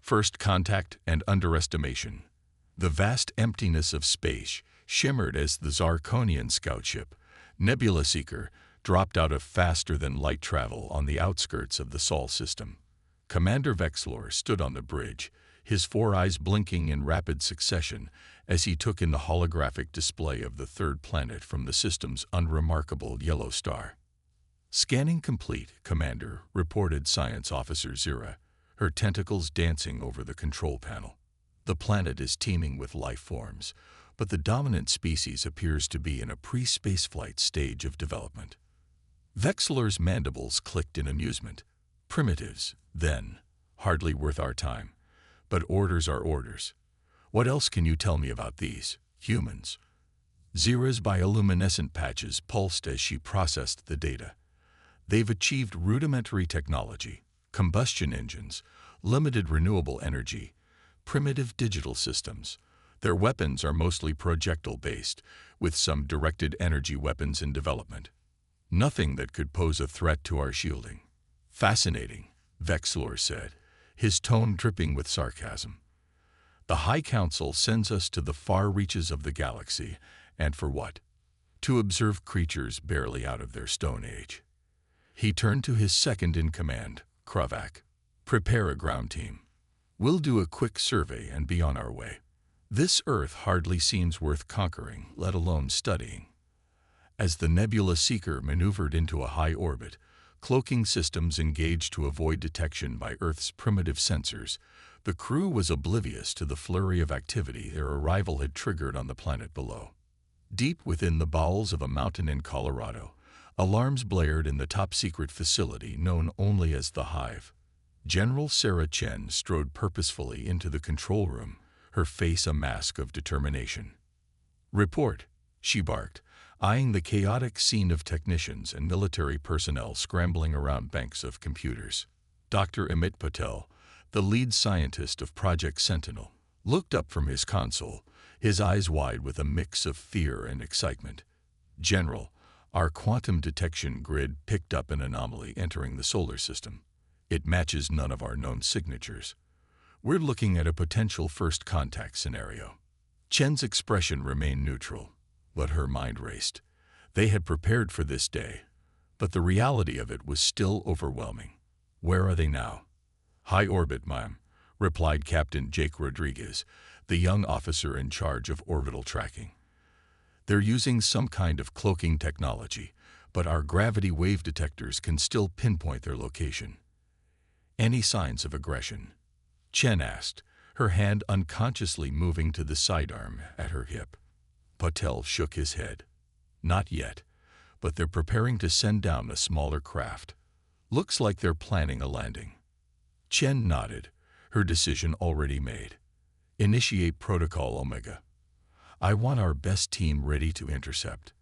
First contact and underestimation. The vast emptiness of space shimmered as the Zarkonian scout ship, Nebula Seeker, dropped out of faster-than-light travel on the outskirts of the Sol system. Commander Vexlor stood on the bridge, his four eyes blinking in rapid succession as he took in the holographic display of the third planet from the system's unremarkable yellow star. "Scanning complete, Commander," reported Science Officer Zira, her tentacles dancing over the control panel. "The planet is teeming with life forms, but the dominant species appears to be in a pre-spaceflight stage of development." Vexler's mandibles clicked in amusement. "Primitives, then. Hardly worth our time. But orders are orders. What else can you tell me about these humans?" Zira's bioluminescent patches pulsed as she processed the data. "They've achieved rudimentary technology, combustion engines, limited renewable energy, primitive digital systems. Their weapons are mostly projectile-based, with some directed energy weapons in development. Nothing that could pose a threat to our shielding." "Fascinating," Vexlor said, his tone dripping with sarcasm. "The High Council sends us to the far reaches of the galaxy, and for what? To observe creatures barely out of their Stone Age." He turned to his second-in-command, Kravak. "Prepare a ground team. We'll do a quick survey and be on our way. This Earth hardly seems worth conquering, let alone studying." As the Nebula Seeker maneuvered into a high orbit, cloaking systems engaged to avoid detection by Earth's primitive sensors, the crew was oblivious to the flurry of activity their arrival had triggered on the planet below. Deep within the bowels of a mountain in Colorado, alarms blared in the top-secret facility known only as the Hive. General Sarah Chen strode purposefully into the control room, her face a mask of determination. "Report," she barked, eyeing the chaotic scene of technicians and military personnel scrambling around banks of computers. Dr. Amit Patel, the lead scientist of Project Sentinel, looked up from his console, his eyes wide with a mix of fear and excitement. "General, our quantum detection grid picked up an anomaly entering the solar system. It matches none of our known signatures. We're looking at a potential first contact scenario." Chen's expression remained neutral, but her mind raced. They had prepared for this day, but the reality of it was still overwhelming. "Where are they now?" "High orbit, ma'am," replied Captain Jake Rodriguez, the young officer in charge of orbital tracking. "They're using some kind of cloaking technology, but our gravity wave detectors can still pinpoint their location." "Any signs of aggression?" Chen asked, her hand unconsciously moving to the sidearm at her hip. Patel shook his head. "Not yet, but they're preparing to send down a smaller craft. Looks like they're planning a landing." Chen nodded, her decision already made. "Initiate Protocol Omega. I want our best team ready to intercept.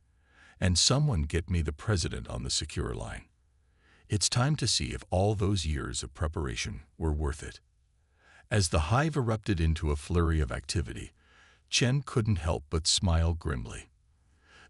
And someone get me the president on the secure line. It's time to see if all those years of preparation were worth it." As the Hive erupted into a flurry of activity, Chen couldn't help but smile grimly.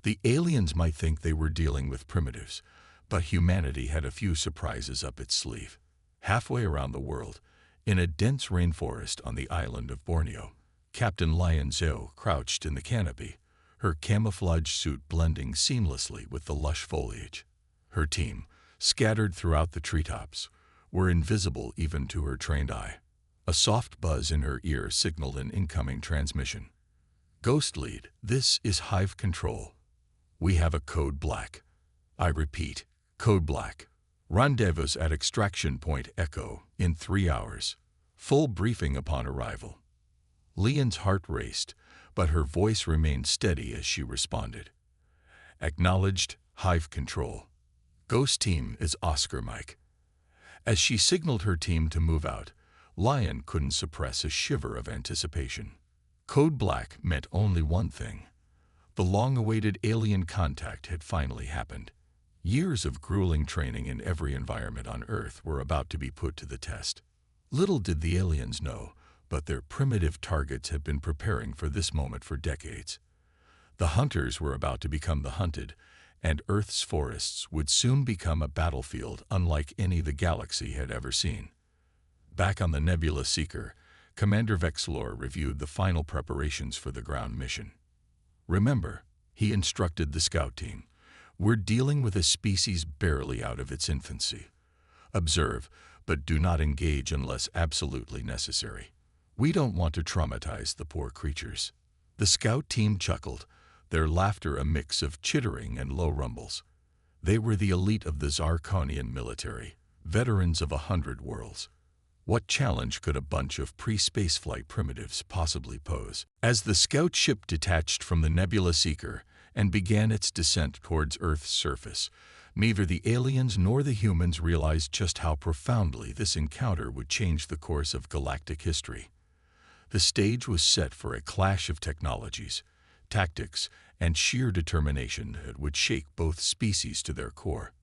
The aliens might think they were dealing with primitives, but humanity had a few surprises up its sleeve. Halfway around the world, in a dense rainforest on the island of Borneo, Captain Lion Zhou crouched in the canopy, her camouflage suit blending seamlessly with the lush foliage. Her team, scattered throughout the treetops, were invisible even to her trained eye. A soft buzz in her ear signaled an incoming transmission. "Ghost Lead, this is Hive Control. We have a code black. I repeat, code black. Rendezvous at Extraction Point Echo in 3 hours. Full briefing upon arrival." Leon's heart raced, but her voice remained steady as she responded. "Acknowledged, Hive Control. Ghost Team is Oscar Mike." As she signaled her team to move out, Lion couldn't suppress a shiver of anticipation. Code Black meant only one thing. The long-awaited alien contact had finally happened. Years of grueling training in every environment on Earth were about to be put to the test. Little did the aliens know, but their primitive targets had been preparing for this moment for decades. The hunters were about to become the hunted, and Earth's forests would soon become a battlefield unlike any the galaxy had ever seen. Back on the Nebula Seeker, Commander Vexlor reviewed the final preparations for the ground mission. Remember, he instructed the scout team, we're dealing with a species barely out of its infancy. Observe, but do not engage unless absolutely necessary. We don't want to traumatize the poor creatures. The scout team chuckled, their laughter a mix of chittering and low rumbles. They were the elite of the Zarkonian military, veterans of 100 worlds. What challenge could a bunch of pre-spaceflight primitives possibly pose? As the scout ship detached from the Nebula Seeker and began its descent towards Earth's surface, neither the aliens nor the humans realized just how profoundly this encounter would change the course of galactic history. The stage was set for a clash of technologies, tactics, and sheer determination that would shake both species to their core.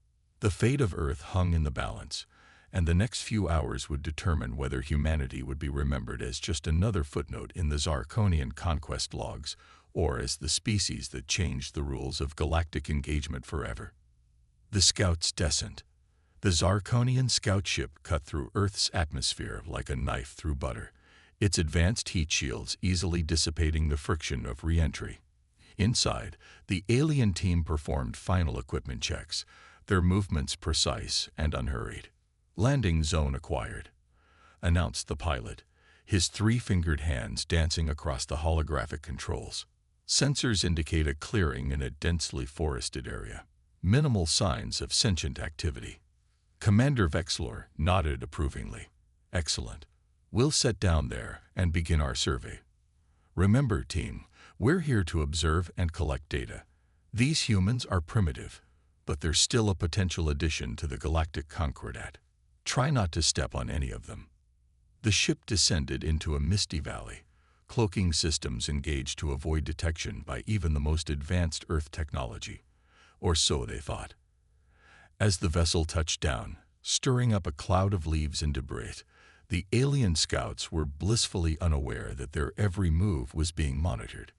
The fate of Earth hung in the balance, and the next few hours would determine whether humanity would be remembered as just another footnote in the Zarkonian conquest logs, or as the species that changed the rules of galactic engagement forever. The Scout's descent. The Zarkonian scout ship cut through Earth's atmosphere like a knife through butter, its advanced heat shields easily dissipating the friction of re-entry. Inside, the alien team performed final equipment checks, their movements precise and unhurried. "Landing zone acquired," announced the pilot, his three-fingered hands dancing across the holographic controls. Sensors indicate a clearing in a densely forested area. Minimal signs of sentient activity. Commander Vexlor nodded approvingly. "Excellent. We'll set down there and begin our survey. Remember, team, we're here to observe and collect data. These humans are primitive, but they're still a potential addition to the galactic Concordat. Try not to step on any of them." The ship descended into a misty valley, cloaking systems engaged to avoid detection by even the most advanced Earth technology, or so they thought. As the vessel touched down, stirring up a cloud of leaves and debris, the alien scouts were blissfully unaware that their every move was being monitored.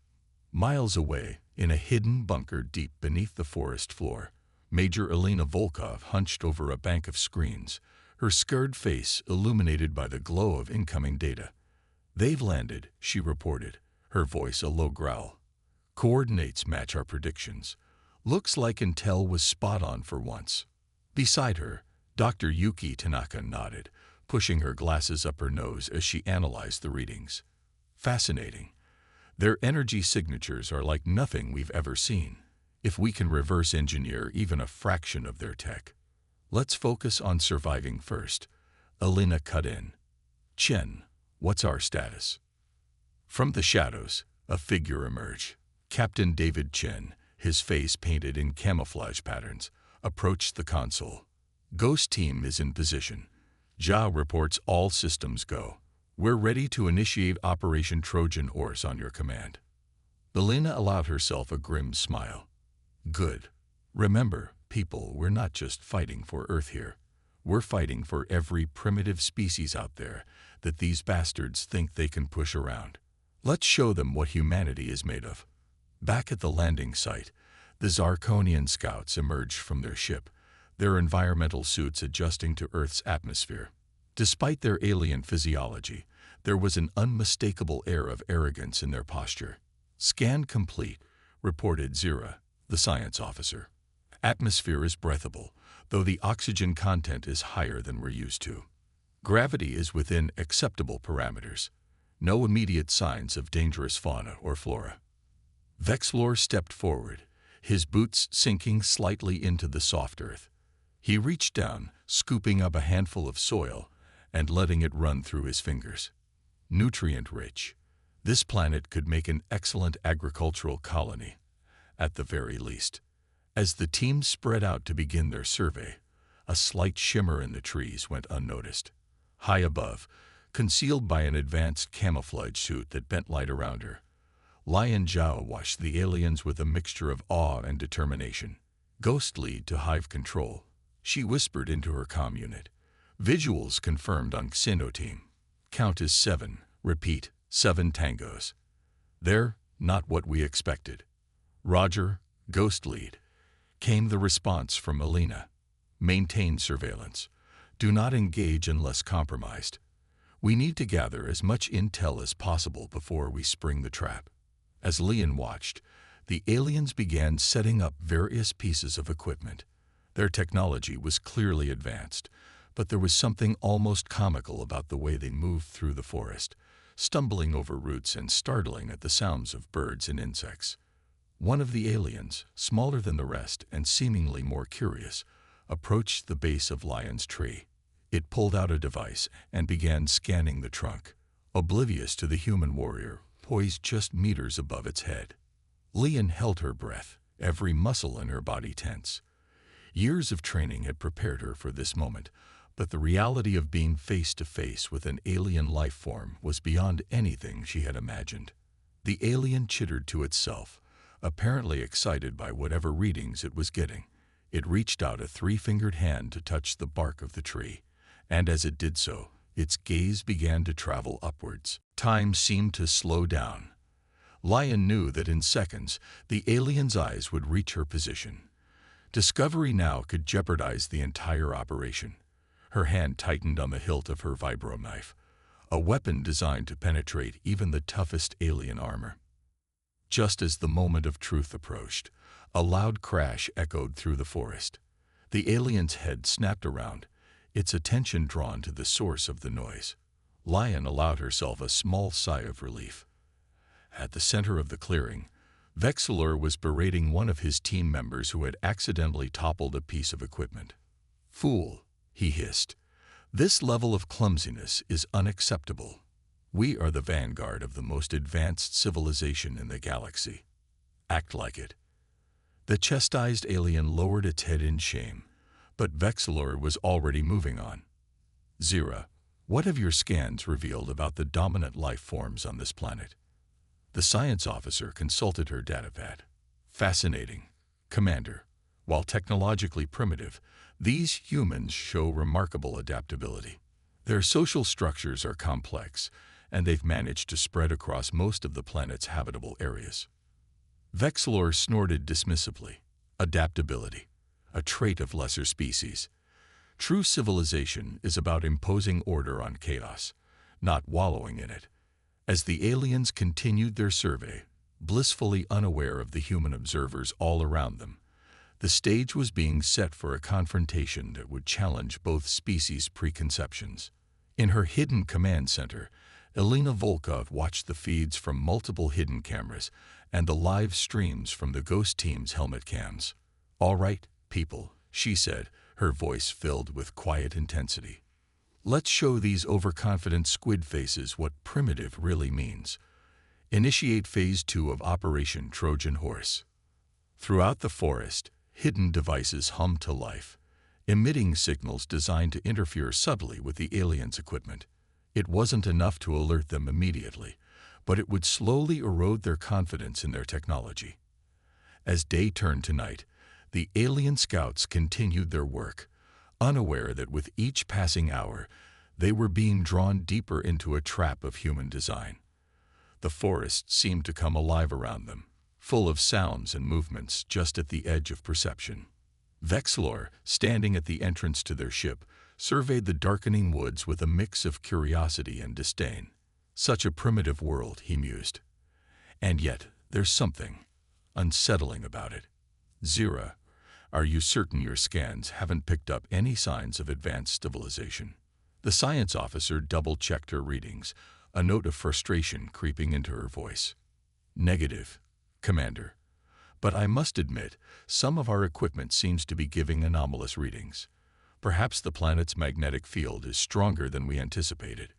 Miles away, in a hidden bunker deep beneath the forest floor, Major Elena Volkov hunched over a bank of screens, her scarred face illuminated by the glow of incoming data. "They've landed," she reported, her voice a low growl. "Coordinates match our predictions. Looks like intel was spot on for once." Beside her, Dr. Yuki Tanaka nodded, pushing her glasses up her nose as she analyzed the readings. "Fascinating. Their energy signatures are like nothing we've ever seen. If we can reverse engineer even a fraction of their tech." "Let's focus on surviving first," Elena cut in. "Chen, what's our status?" From the shadows, a figure emerged. Captain David Chen, his face painted in camouflage patterns, approached the console. "Ghost team is in position. Jia reports all systems go. We're ready to initiate Operation Trojan Horse on your command." Elena allowed herself a grim smile. "Good. Remember, people, we're not just fighting for Earth here. We're fighting for every primitive species out there that these bastards think they can push around. Let's show them what humanity is made of." Back at the landing site, the Zarkonian scouts emerged from their ship, their environmental suits adjusting to Earth's atmosphere. Despite their alien physiology, there was an unmistakable air of arrogance in their posture. "Scan complete," reported Zira, the science officer. "Atmosphere is breathable, though the oxygen content is higher than we're used to. Gravity is within acceptable parameters. No immediate signs of dangerous fauna or flora." Vexlor stepped forward, his boots sinking slightly into the soft earth. He reached down, scooping up a handful of soil and letting it run through his fingers. Nutrient-rich, this planet could make an excellent agricultural colony, at the very least. As the team spread out to begin their survey, a slight shimmer in the trees went unnoticed. High above, concealed by an advanced camouflage suit that bent light around her, Lion Zhao watched the aliens with a mixture of awe and determination. "Ghost lead to hive control," she whispered into her comm unit. "Visuals confirmed on Xeno team. Count is 7. Repeat, 7 tangos." "They're not what we expected." "Roger, Ghost lead," came the response from Elena. "Maintain surveillance. Do not engage unless compromised. We need to gather as much intel as possible before we spring the trap. As Leon watched, the aliens began setting up various pieces of equipment. Their technology was clearly advanced, but there was something almost comical about the way they moved through the forest, stumbling over roots and startling at the sounds of birds and insects. One of the aliens, smaller than the rest and seemingly more curious, approached the base of Lion's tree. It pulled out a device and began scanning the trunk, oblivious to the human warrior poised just meters above its head. Leon held her breath, every muscle in her body tense. Years of training had prepared her for this moment, but the reality of being face to face with an alien life form was beyond anything she had imagined. The alien chittered to itself, apparently excited by whatever readings it was getting. It reached out a three-fingered hand to touch the bark of the tree, and as it did so, its gaze began to travel upwards. Time seemed to slow down. Lion knew that in seconds, the alien's eyes would reach her position. Discovery now could jeopardize the entire operation. Her hand tightened on the hilt of her vibro knife, a weapon designed to penetrate even the toughest alien armor. Just as the moment of truth approached, a loud crash echoed through the forest. The alien's head snapped around, its attention drawn to the source of the noise. Lion allowed herself a small sigh of relief. At the center of the clearing, Vexilor was berating one of his team members who had accidentally toppled a piece of equipment. "Fool," he hissed. "This level of clumsiness is unacceptable. We are the vanguard of the most advanced civilization in the galaxy. Act like it." The chastised alien lowered its head in shame, but Vexilor was already moving on. "Zira, what have your scans revealed about the dominant life forms on this planet?" The science officer consulted her datapad. "Fascinating, Commander. While technologically primitive, these humans show remarkable adaptability. Their social structures are complex, and they've managed to spread across most of the planet's habitable areas." Vexilor snorted dismissively. Adaptability, a trait of lesser species. True civilization is about imposing order on chaos, not wallowing in it. As the aliens continued their survey, blissfully unaware of the human observers all around them, the stage was being set for a confrontation that would challenge both species' preconceptions. In her hidden command center, Elena Volkov watched the feeds from multiple hidden cameras and the live streams from the Ghost Team's helmet cams. "All right, people," she said, her voice filled with quiet intensity. "Let's show these overconfident squid faces what primitive really means. Initiate Phase 2 of Operation Trojan Horse." Throughout the forest, hidden devices hummed to life, emitting signals designed to interfere subtly with the aliens' equipment. It wasn't enough to alert them immediately, but it would slowly erode their confidence in their technology. As day turned to night, the alien scouts continued their work, unaware that with each passing hour, they were being drawn deeper into a trap of human design. The forest seemed to come alive around them, full of sounds and movements just at the edge of perception. Vexilor, standing at the entrance to their ship, surveyed the darkening woods with a mix of curiosity and disdain. Such a primitive world, he mused. And yet, there's something unsettling about it. "Zira, are you certain your scans haven't picked up any signs of advanced civilization?" The science officer double-checked her readings, a note of frustration creeping into her voice. "Negative, Commander. But I must admit, some of our equipment seems to be giving anomalous readings. Perhaps the planet's magnetic field is stronger than we anticipated."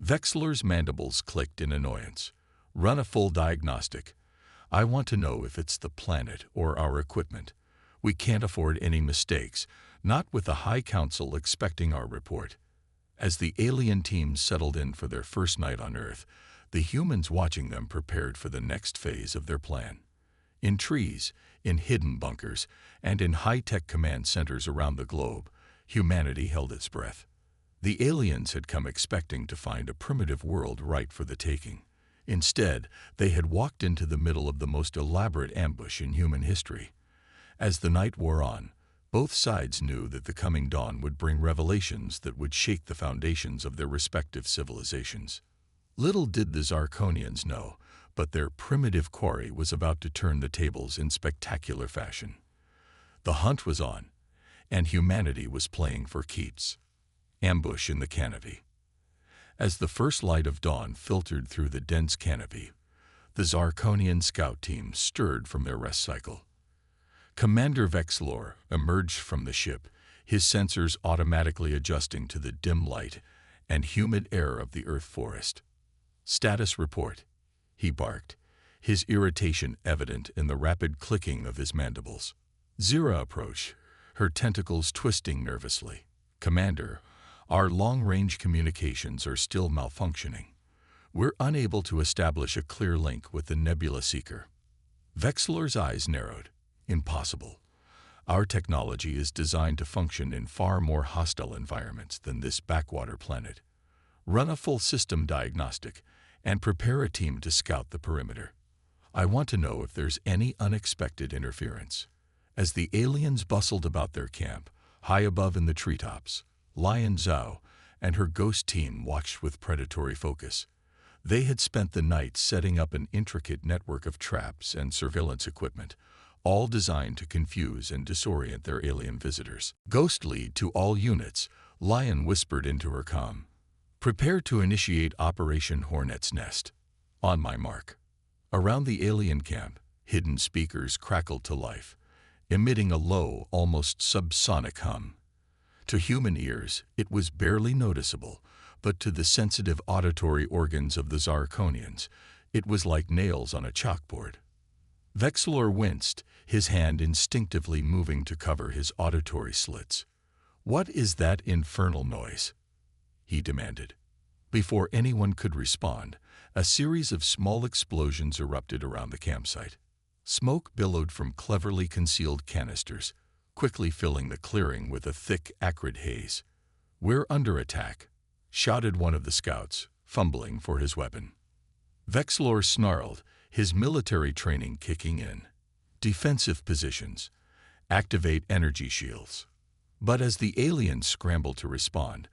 Vexilor's mandibles clicked in annoyance. "Run a full diagnostic. I want to know if it's the planet or our equipment. We can't afford any mistakes, not with the High Council expecting our report." As the alien team settled in for their first night on Earth, the humans watching them prepared for the next phase of their plan. In trees, in hidden bunkers, and in high-tech command centers around the globe, humanity held its breath. The aliens had come expecting to find a primitive world ripe for the taking. Instead, they had walked into the middle of the most elaborate ambush in human history. As the night wore on, Both sides knew that the coming dawn would bring revelations that would shake the foundations of their respective civilizations. Little did the Zarkonians know, but their primitive quarry was about to turn the tables in spectacular fashion. The hunt was on, and humanity was playing for keeps. Ambush in the canopy. As the first light of dawn filtered through the dense canopy, the Zarkonian scout team stirred from their rest cycle. Commander Vexlor emerged from the ship, his sensors automatically adjusting to the dim light and humid air of the Earth forest. "Status report," he barked, his irritation evident in the rapid clicking of his mandibles. Zira approached, her tentacles twisting nervously. "Commander, our long-range communications are still malfunctioning. We're unable to establish a clear link with the Nebula Seeker." Vexlor's eyes narrowed. "Impossible. Our technology is designed to function in far more hostile environments than this backwater planet. Run a full system diagnostic and prepare a team to scout the perimeter. I want to know if there's any unexpected interference." As the aliens bustled about their camp, high above in the treetops, Lion Zhao and her ghost team watched with predatory focus. They had spent the night setting up an intricate network of traps and surveillance equipment, all designed to confuse and disorient their alien visitors. "Ghost lead to all units," Lion whispered into her comm. "Prepare to initiate Operation Hornet's Nest. On my mark." Around the alien camp, hidden speakers crackled to life, emitting a low, almost subsonic hum. To human ears, it was barely noticeable, but to the sensitive auditory organs of the Zarkonians, it was like nails on a chalkboard. Vexlor winced, his hand instinctively moving to cover his auditory slits. "What is that infernal noise?" he demanded. Before anyone could respond, a series of small explosions erupted around the campsite. Smoke billowed from cleverly concealed canisters, quickly filling the clearing with a thick, acrid haze. "We're under attack," shouted one of the scouts, fumbling for his weapon. Vexlor snarled, his military training kicking in. "Defensive positions. Activate energy shields." But as the aliens scrambled to respond,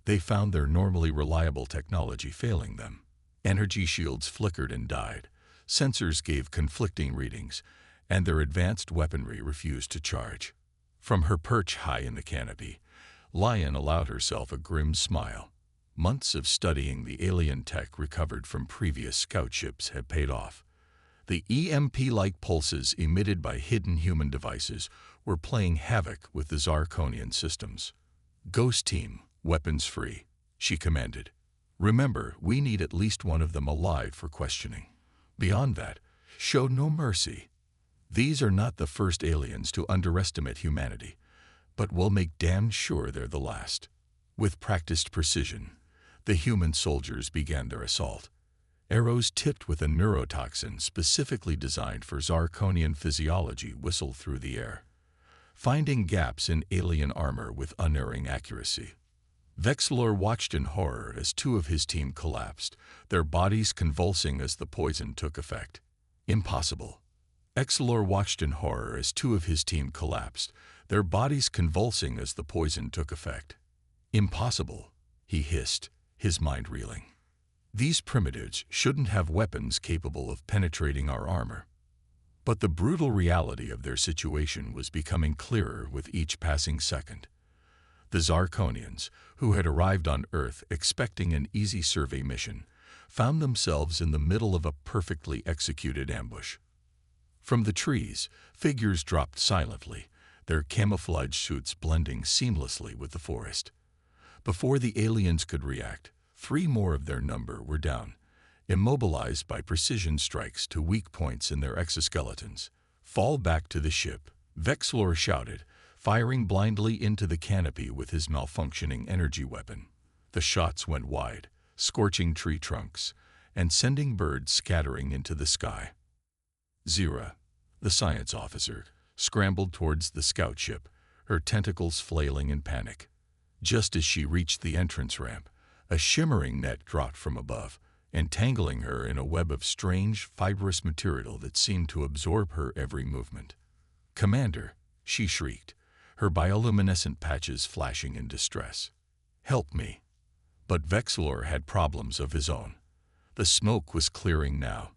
they found their normally reliable technology failing them. Energy shields flickered and died, sensors gave conflicting readings, and their advanced weaponry refused to charge. From her perch high in the canopy, Lion allowed herself a grim smile. Months of studying the alien tech recovered from previous scout ships had paid off. The EMP-like pulses emitted by hidden human devices were playing havoc with the Zarkonian systems. "Ghost team, weapons free," she commanded. "Remember, we need at least one of them alive for questioning. Beyond that, show no mercy. These are not the first aliens to underestimate humanity, but we'll make damn sure they're the last." With practiced precision, the human soldiers began their assault. Arrows tipped with a neurotoxin specifically designed for Zarkonian physiology whistled through the air, finding gaps in alien armor with unerring accuracy. Vexlor watched in horror as two of his team collapsed, their bodies convulsing as the poison took effect. "Impossible." Vexlor watched in horror as two of his team collapsed, their bodies convulsing as the poison took effect. "Impossible," he hissed, his mind reeling. "These primitives shouldn't have weapons capable of penetrating our armor." But the brutal reality of their situation was becoming clearer with each passing second. The Zarkonians, who had arrived on Earth expecting an easy survey mission, found themselves in the middle of a perfectly executed ambush. From the trees, figures dropped silently, their camouflage suits blending seamlessly with the forest. Before the aliens could react, 3 more of their number were down, immobilized by precision strikes to weak points in their exoskeletons. "Fall back to the ship," Vexlor shouted, firing blindly into the canopy with his malfunctioning energy weapon. The shots went wide, scorching tree trunks, and sending birds scattering into the sky. Zira, the science officer, scrambled towards the scout ship, her tentacles flailing in panic. Just as she reached the entrance ramp, a shimmering net dropped from above, entangling her in a web of strange, fibrous material that seemed to absorb her every movement. "Commander," she shrieked, her bioluminescent patches flashing in distress. "Help me." But Vexilor had problems of his own. The smoke was clearing now,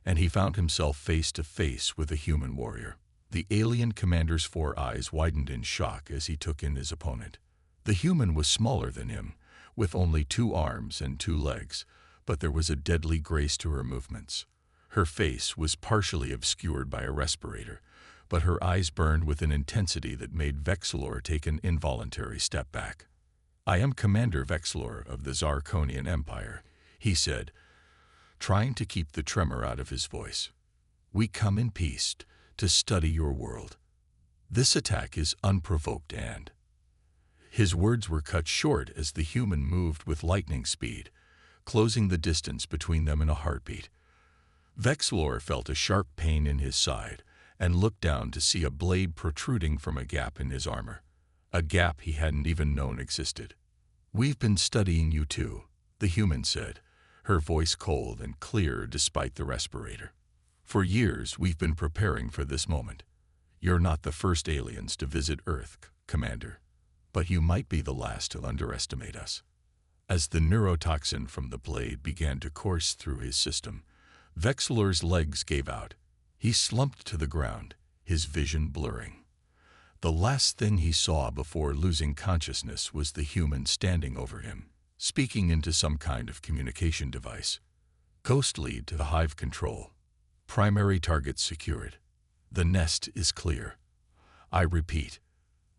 and he found himself face to face with a human warrior. The alien commander's 4 eyes widened in shock as he took in his opponent. The human was smaller than him, with only 2 arms and 2 legs, but there was a deadly grace to her movements. Her face was partially obscured by a respirator, but her eyes burned with an intensity that made Vexilor take an involuntary step back. "I am Commander Vexilor of the Zarkonian Empire," he said, trying to keep the tremor out of his voice. "We come in peace to study your world. This attack is unprovoked and—" His words were cut short as the human moved with lightning speed, closing the distance between them in a heartbeat. Vexilor felt a sharp pain in his side and looked down to see a blade protruding from a gap in his armor, a gap he hadn't even known existed. "We've been studying you too," the human said, her voice cold and clear despite the respirator. "For years we've been preparing for this moment. You're not the first aliens to visit Earth, Commander, but you might be the last to underestimate us." As the neurotoxin from the blade began to course through his system, Vexilor's legs gave out. He slumped to the ground, his vision blurring. The last thing he saw before losing consciousness was the human standing over him, speaking into some kind of communication device. "Coast lead to the hive control. Primary targets secured. The nest is clear. I repeat,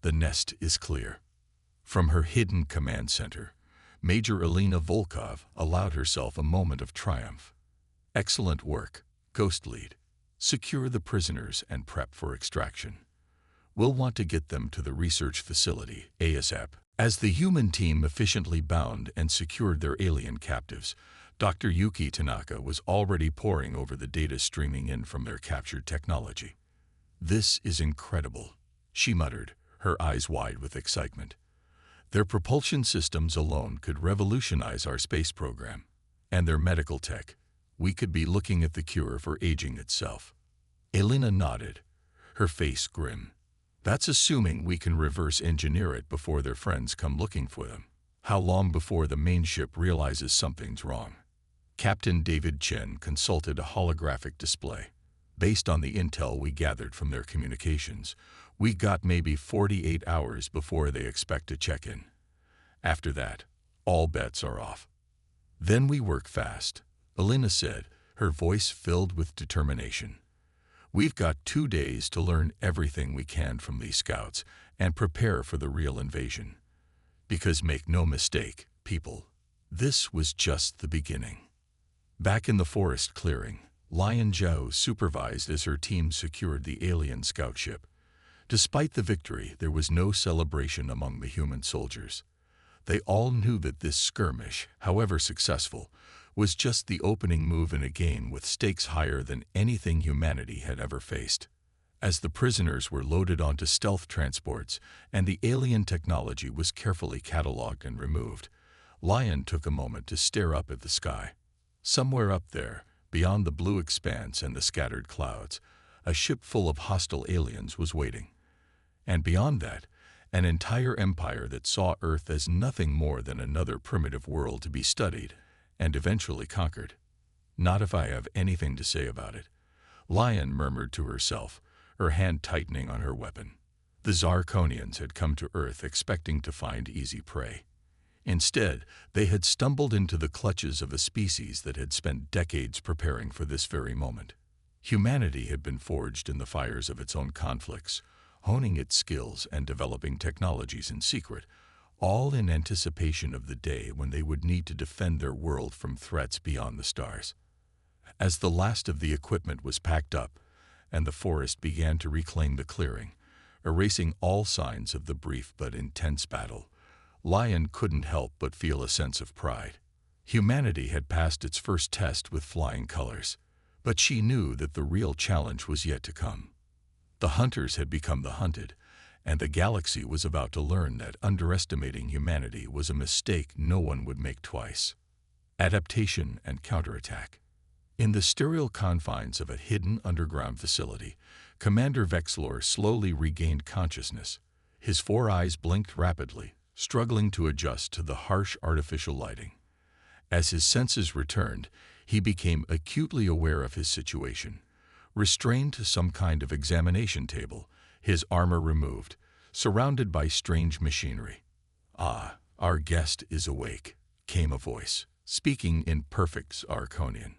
the nest is clear." From her hidden command center, Major Elena Volkov allowed herself a moment of triumph. "Excellent work, Ghost Lead. Secure the prisoners and prep for extraction. We'll want to get them to the research facility ASAP." As the human team efficiently bound and secured their alien captives, Dr. Yuki Tanaka was already poring over the data streaming in from their captured technology. "This is incredible," she muttered, her eyes wide with excitement. "Their propulsion systems alone could revolutionize our space program. And their medical tech. We could be looking at the cure for aging itself." Elena nodded, her face grim. "That's assuming we can reverse engineer it before their friends come looking for them. How long before the main ship realizes something's wrong?" Captain David Chen consulted a holographic display. "Based on the intel we gathered from their communications, we got maybe 48 hours before they expect to check in. After that, all bets are off." "Then we work fast," Elena said, her voice filled with determination. "We've got 2 days to learn everything we can from these scouts and prepare for the real invasion. Because make no mistake, people, this was just the beginning." Back in the forest clearing, Lion Zhao supervised as her team secured the alien scout ship. Despite the victory, there was no celebration among the human soldiers. They all knew that this skirmish, however successful, was just the opening move in a game with stakes higher than anything humanity had ever faced. As the prisoners were loaded onto stealth transports and the alien technology was carefully cataloged and removed, Lion took a moment to stare up at the sky. Somewhere up there, beyond the blue expanse and the scattered clouds, a ship full of hostile aliens was waiting. And beyond that, an entire empire that saw Earth as nothing more than another primitive world to be studied and eventually conquered. "Not if I have anything to say about it," Lion murmured to herself, her hand tightening on her weapon. The Zarkonians had come to Earth expecting to find easy prey. Instead, they had stumbled into the clutches of a species that had spent decades preparing for this very moment. Humanity had been forged in the fires of its own conflicts, honing its skills and developing technologies in secret, all in anticipation of the day when they would need to defend their world from threats beyond the stars. As the last of the equipment was packed up, and the forest began to reclaim the clearing, erasing all signs of the brief but intense battle, Lion couldn't help but feel a sense of pride. Humanity had passed its first test with flying colors, but she knew that the real challenge was yet to come. The hunters had become the hunted, and the galaxy was about to learn that underestimating humanity was a mistake no one would make twice. Adaptation and counterattack. In the sterile confines of a hidden underground facility, Commander Vexilor slowly regained consciousness. His four eyes blinked rapidly, struggling to adjust to the harsh artificial lighting. As his senses returned, he became acutely aware of his situation. Restrained to some kind of examination table, his armor removed, surrounded by strange machinery. "Ah, our guest is awake," came a voice, speaking in perfect Arconian.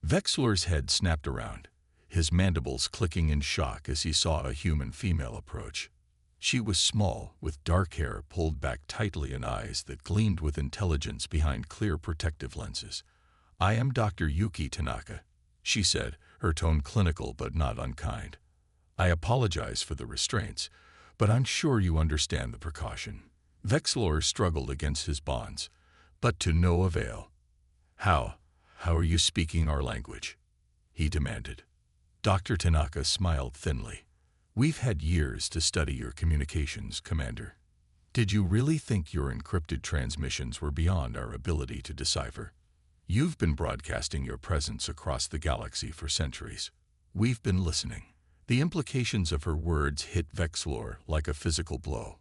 Vexlor's head snapped around, his mandibles clicking in shock as he saw a human female approach. She was small, with dark hair pulled back tightly and eyes that gleamed with intelligence behind clear protective lenses. "I am Dr. Yuki Tanaka," she said, her tone clinical but not unkind. "I apologize for the restraints, but I'm sure you understand the precaution." Vexlor struggled against his bonds, but to no avail. How are you speaking our language?" he demanded. Dr. Tanaka smiled thinly. "We've had years to study your communications, Commander. Did you really think your encrypted transmissions were beyond our ability to decipher? You've been broadcasting your presence across the galaxy for centuries. We've been listening." The implications of her words hit Vexlor like a physical blow.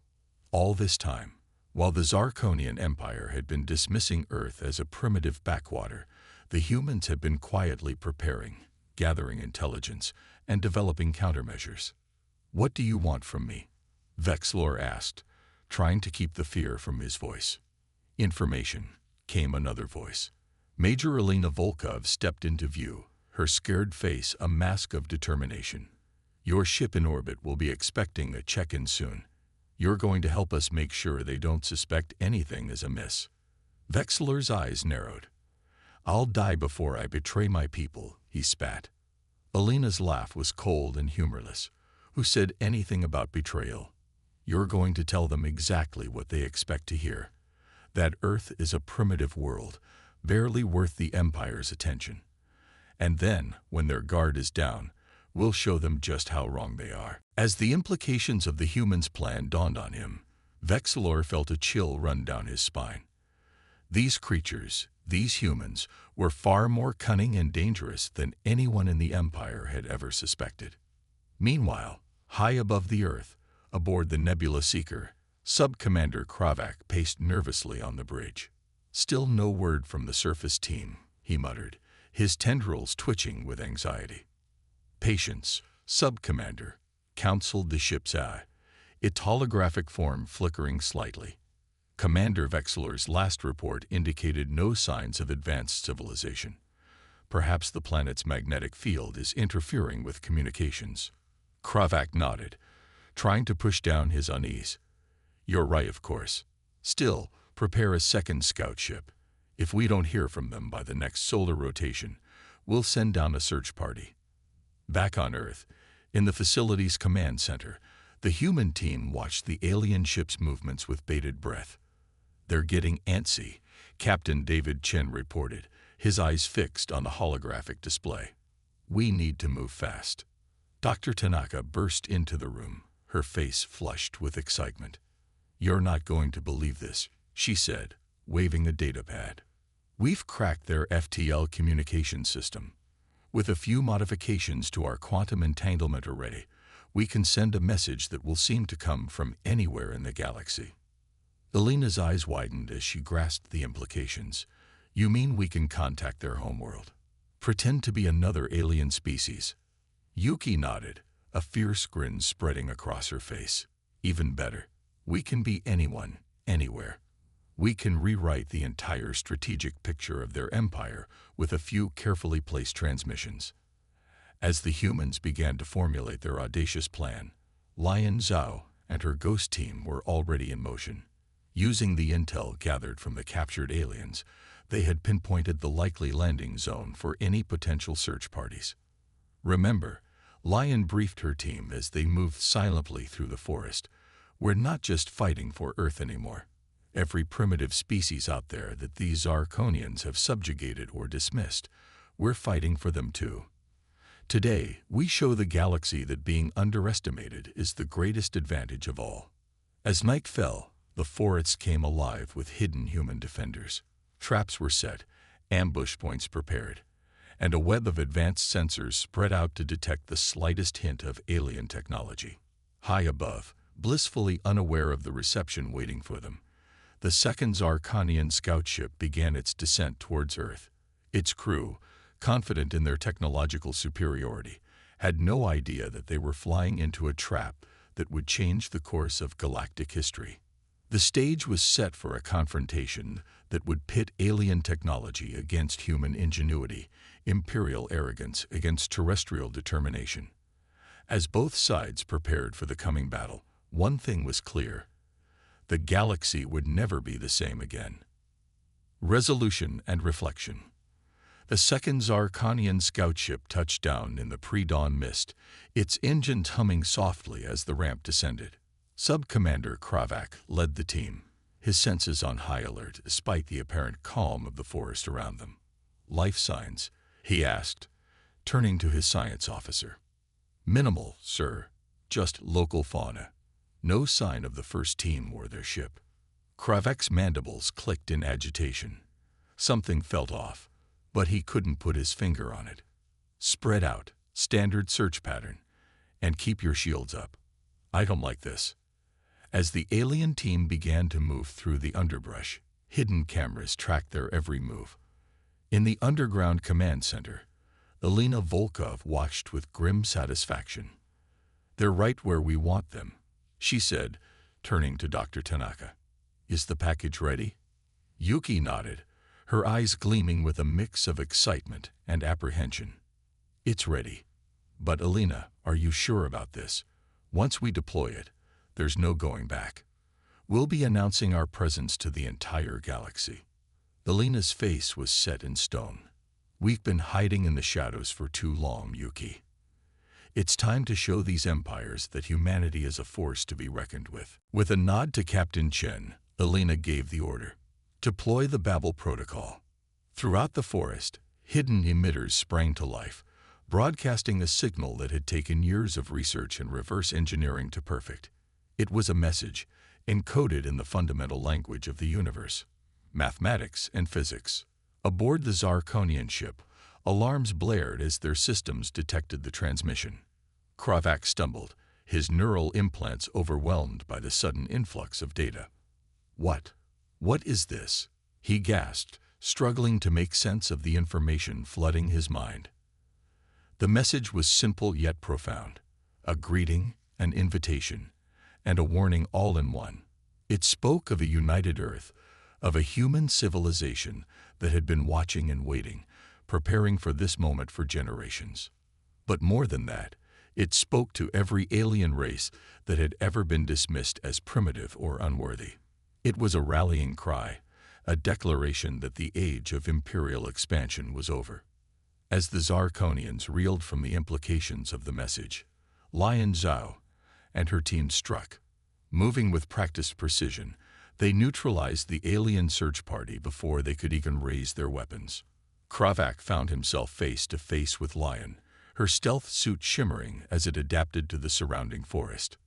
All this time, while the Zarkonian Empire had been dismissing Earth as a primitive backwater, the humans had been quietly preparing, gathering intelligence, and developing countermeasures. "What do you want from me?" Vexlor asked, trying to keep the fear from his voice. "Information," came another voice. Major Elena Volkov stepped into view, her scared face a mask of determination. "Your ship in orbit will be expecting a check-in soon. You're going to help us make sure they don't suspect anything is amiss." Vexlor's eyes narrowed. "I'll die before I betray my people," he spat. Elena's laugh was cold and humorless. "Who said anything about betrayal? You're going to tell them exactly what they expect to hear. That Earth is a primitive world, barely worth the Empire's attention. And then, when their guard is down, we'll show them just how wrong they are." As the implications of the humans' plan dawned on him, Vexlor felt a chill run down his spine. These creatures, these humans, were far more cunning and dangerous than anyone in the Empire had ever suspected. Meanwhile, high above the Earth, aboard the Nebula Seeker, Sub-Commander Kravak paced nervously on the bridge. "Still no word from the surface team," he muttered, his tendrils twitching with anxiety. "Patience, Sub-Commander," counseled the ship's eye, its holographic form flickering slightly. Commander Vexlor's last report indicated no signs of advanced civilization. Perhaps the planet's magnetic field is interfering with communications. Kravak nodded, trying to push down his unease. "You're right, of course. Still, prepare a second scout ship. If we don't hear from them by the next solar rotation, we'll send down a search party." Back on Earth, in the facility's command center, the human team watched the alien ship's movements with bated breath. "They're getting antsy," Captain David Chen reported, his eyes fixed on the holographic display. "We need to move fast." Dr. Tanaka burst into the room, her face flushed with excitement. "You're not going to believe this," she said, waving a datapad. "We've cracked their FTL communication system. With a few modifications to our quantum entanglement array, we can send a message that will seem to come from anywhere in the galaxy." Elena's eyes widened as she grasped the implications. "You mean we can contact their homeworld? Pretend to be another alien species?" Yuki nodded, a fierce grin spreading across her face. "Even better, we can be anyone, anywhere. We can rewrite the entire strategic picture of their empire with a few carefully placed transmissions." As the humans began to formulate their audacious plan, Lion Zhao and her ghost team were already in motion. Using the intel gathered from the captured aliens, they had pinpointed the likely landing zone for any potential search parties. Remember, Lion briefed her team as they moved silently through the forest. "We're not just fighting for Earth anymore. Every primitive species out there that these Zarkonians have subjugated or dismissed, we're fighting for them too. Today, we show the galaxy that being underestimated is the greatest advantage of all." As night fell, the forests came alive with hidden human defenders. Traps were set, ambush points prepared, and a web of advanced sensors spread out to detect the slightest hint of alien technology. High above, blissfully unaware of the reception waiting for them. The second Zarkonian scout ship began its descent towards Earth. Its crew, confident in their technological superiority, had no idea that they were flying into a trap that would change the course of galactic history. The stage was set for a confrontation that would pit alien technology against human ingenuity, imperial arrogance against terrestrial determination. As both sides prepared for the coming battle, one thing was clear: the galaxy would never be the same again. Resolution and reflection. The second Zarkonian scout ship touched down in the pre-dawn mist, its engines humming softly as the ramp descended. Sub-Commander Kravak led the team, his senses on high alert despite the apparent calm of the forest around them. "Life signs?" he asked, turning to his science officer. "Minimal, sir. Just local fauna. No sign of the first team or their ship." Kravak's mandibles clicked in agitation. Something felt off, but he couldn't put his finger on it. "Spread out, standard search pattern, and keep your shields up. I don't like this." As the alien team began to move through the underbrush, hidden cameras tracked their every move. In the underground command center, Elena Volkov watched with grim satisfaction. "They're right where we want them," she said, turning to Dr. Tanaka. "Is the package ready?" Yuki nodded, her eyes gleaming with a mix of excitement and apprehension. "It's ready. But Elena, are you sure about this? Once we deploy it, there's no going back. We'll be announcing our presence to the entire galaxy." Elena's face was set in stone. "We've been hiding in the shadows for too long, Yuki. It's time to show these empires that humanity is a force to be reckoned with." With a nod to Captain Chen, Elena gave the order: "Deploy the Babel protocol." Throughout the forest, hidden emitters sprang to life, broadcasting a signal that had taken years of research and reverse engineering to perfect. It was a message, encoded in the fundamental language of the universe: mathematics and physics. Aboard the Zarkonian ship, alarms blared as their systems detected the transmission. Kravak stumbled, his neural implants overwhelmed by the sudden influx of data. What is this?" he gasped, struggling to make sense of the information flooding his mind. The message was simple yet profound: a greeting, an invitation, and a warning all in one. It spoke of a united Earth, of a human civilization that had been watching and waiting, preparing for this moment for generations. But more than that, it spoke to every alien race that had ever been dismissed as primitive or unworthy. It was a rallying cry, a declaration that the age of imperial expansion was over. As the Zarkonians reeled from the implications of the message, Lion Zhao and her team struck. Moving with practiced precision, they neutralized the alien search party before they could even raise their weapons. Kravak found himself face to face with Lion, her stealth suit shimmering as it adapted to the surrounding forest.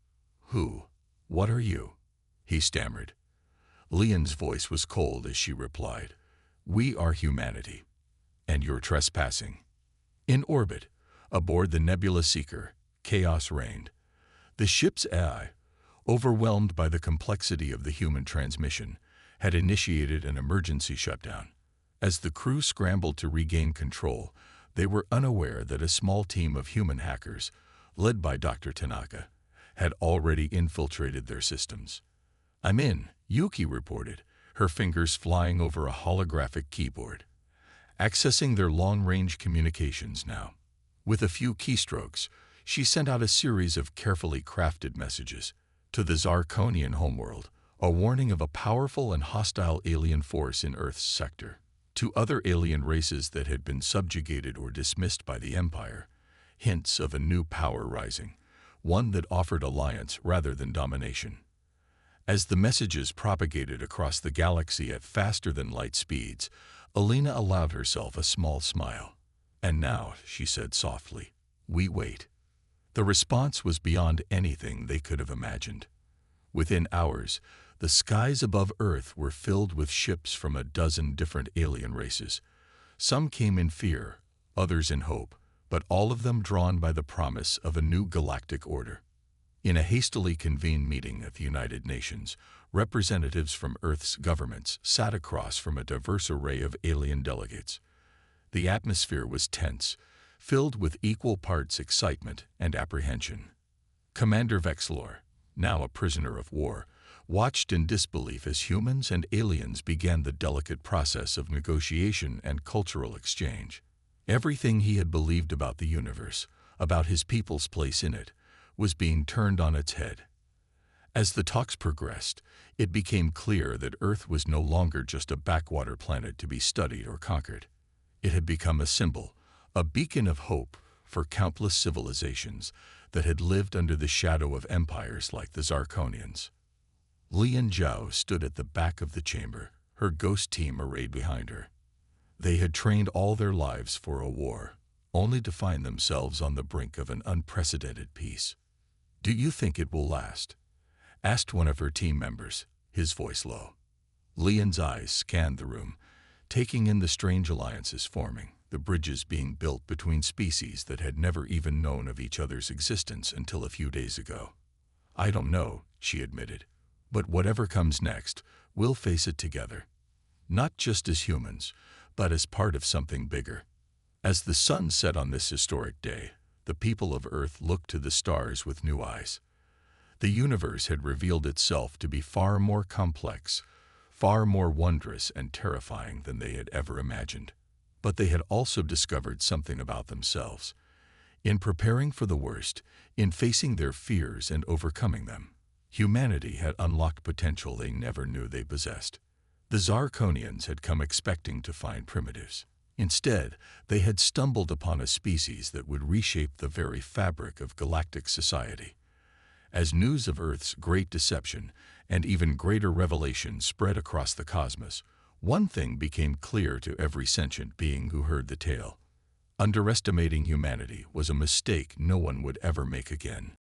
What are you?" he stammered. Lion's voice was cold as she replied, "We are humanity, and you're trespassing." In orbit, aboard the Nebula Seeker, chaos reigned. The ship's AI, overwhelmed by the complexity of the human transmission, had initiated an emergency shutdown. As the crew scrambled to regain control, they were unaware that a small team of human hackers, led by Dr. Tanaka, had already infiltrated their systems. "I'm in," Yuki reported, her fingers flying over a holographic keyboard. Accessing their long-range communications now. With a few keystrokes, she sent out a series of carefully crafted messages. To the Zarkonian homeworld, a warning of a powerful and hostile alien force in Earth's sector. To other alien races that had been subjugated or dismissed by the Empire, hints of a new power rising, one that offered alliance rather than domination. As the messages propagated across the galaxy at faster-than-light speeds, Elena allowed herself a small smile. "And now," she said softly, "we wait." The response was beyond anything they could have imagined. Within hours, the skies above Earth were filled with ships from a dozen different alien races. Some came in fear, others in hope, but all of them drawn by the promise of a new galactic order. In a hastily convened meeting at the United Nations, representatives from Earth's governments sat across from a diverse array of alien delegates. The atmosphere was tense, filled with equal parts excitement and apprehension. Commander Vexlor, now a prisoner of war, watched in disbelief as humans and aliens began the delicate process of negotiation and cultural exchange. Everything he had believed about the universe, about his people's place in it, was being turned on its head. As the talks progressed, it became clear that Earth was no longer just a backwater planet to be studied or conquered. It had become a symbol, a beacon of hope for countless civilizations that had lived under the shadow of empires like the Zarkonians. Lian Zhao stood at the back of the chamber, her ghost team arrayed behind her. They had trained all their lives for a war, only to find themselves on the brink of an unprecedented peace. "Do you think it will last?" asked one of her team members, his voice low. Lian's eyes scanned the room, taking in the strange alliances forming, the bridges being built between species that had never even known of each other's existence until a few days ago. "I don't know," she admitted. "But whatever comes next, we'll face it together. Not just as humans, but as part of something bigger." As the sun set on this historic day, the people of Earth looked to the stars with new eyes. The universe had revealed itself to be far more complex, far more wondrous and terrifying than they had ever imagined. But they had also discovered something about themselves. In preparing for the worst, in facing their fears and overcoming them, humanity had unlocked potential they never knew they possessed. The Zarkonians had come expecting to find primitives. Instead, they had stumbled upon a species that would reshape the very fabric of galactic society. As news of Earth's great deception and even greater revelation spread across the cosmos, one thing became clear to every sentient being who heard the tale. Underestimating humanity was a mistake no one would ever make again.